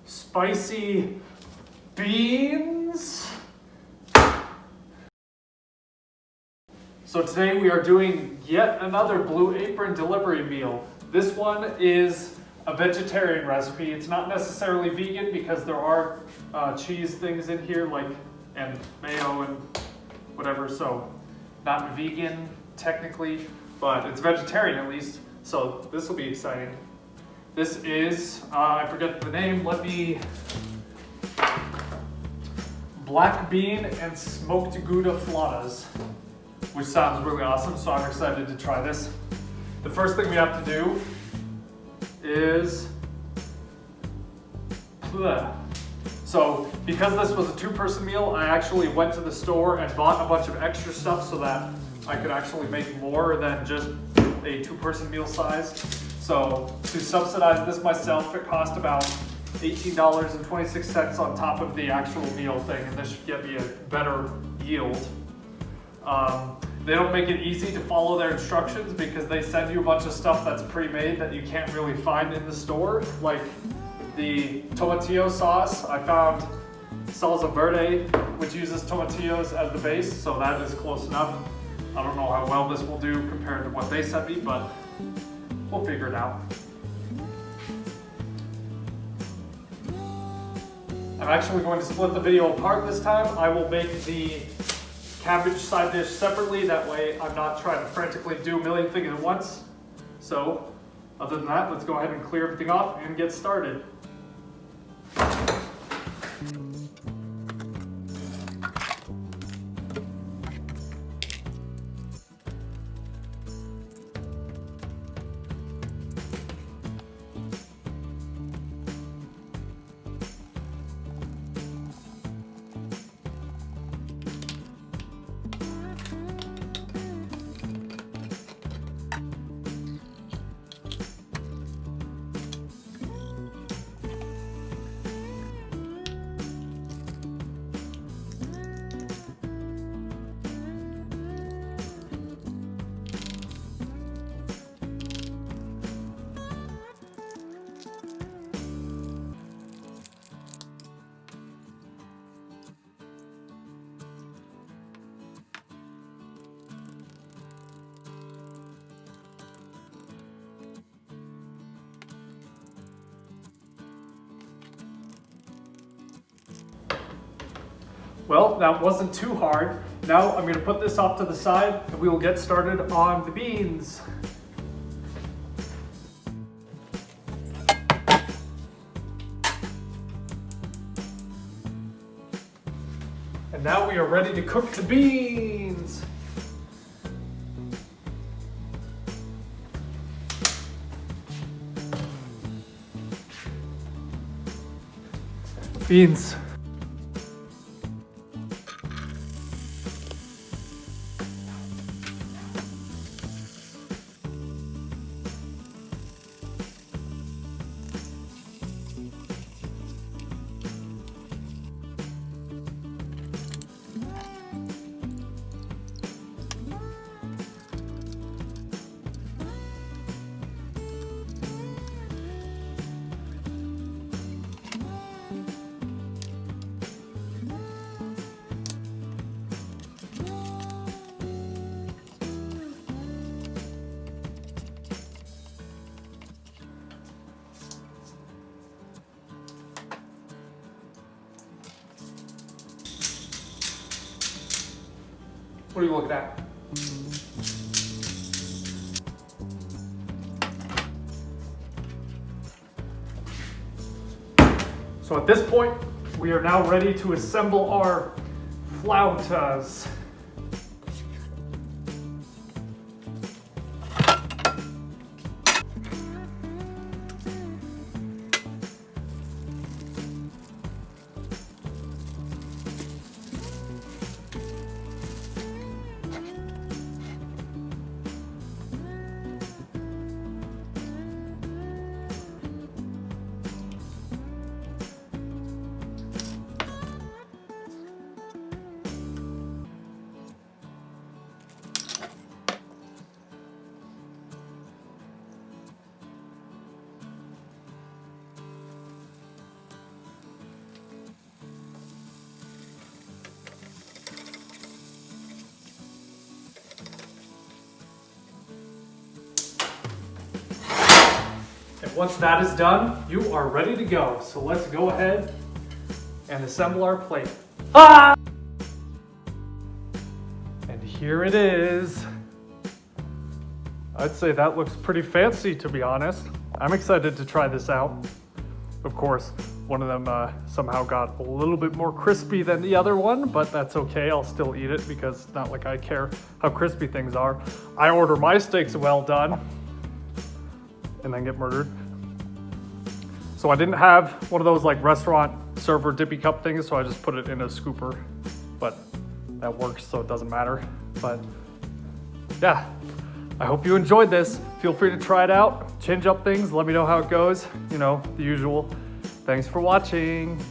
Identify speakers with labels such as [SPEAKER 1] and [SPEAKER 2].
[SPEAKER 1] spicy beans. So today we are doing yet another Blue Apron delivery meal. This one is a vegetarian recipe. It's not necessarily vegan because there are cheese things in here, and mayo and whatever, so not vegan technically, but it's vegetarian at least, so this will be exciting. This is, I forget the name, black bean and smoked gouda flautas, which sounds really awesome, so I'm excited to try this. The first thing we have to do is, so because this was a two-person meal, I actually went to the store and bought a bunch of extra stuff so that I could actually make more than just a two-person meal size. So to subsidize this myself, it cost about $18.26 on top of the actual meal thing, and this should get me a better yield. They don't make it easy to follow their instructions because they send you a bunch of stuff that's pre-made that you can't really find in the store. Like the tomatillo sauce, I found salsa verde, which uses tomatillos as the base, so that is close enough. I don't know how well this will do compared to what they sent me, but we'll figure it out. I'm actually going to split the video apart this time. I will make the cabbage side dish separately, that way I'm not trying to frantically do a million things at once. So, other than that, let's go ahead and clear everything off and get started. Well, that wasn't too hard. Now I'm going to put this off to the side and we will get started on the beans. And now we are ready to cook the beans. Beans. What are you looking at? So at this point, we are now ready to assemble our flautas. once that is done, you are ready to go. So let's go ahead and assemble our plate. Ah! And here it is. I'd say that looks pretty fancy, to be honest. I'm excited to try this out. Of course, one of them somehow got a little bit more crispy than the other one, but that's okay. I'll still eat it because it's not like I care how crispy things are. I order my steaks well done and then get murdered. So I didn't have one of those like restaurant server dippy cup things, so I just put it in a scooper, but that works, so it doesn't matter. But yeah, I hope you enjoyed this. Feel free to try it out, change up things, let me know how it goes. You know, the usual. Thanks for watching.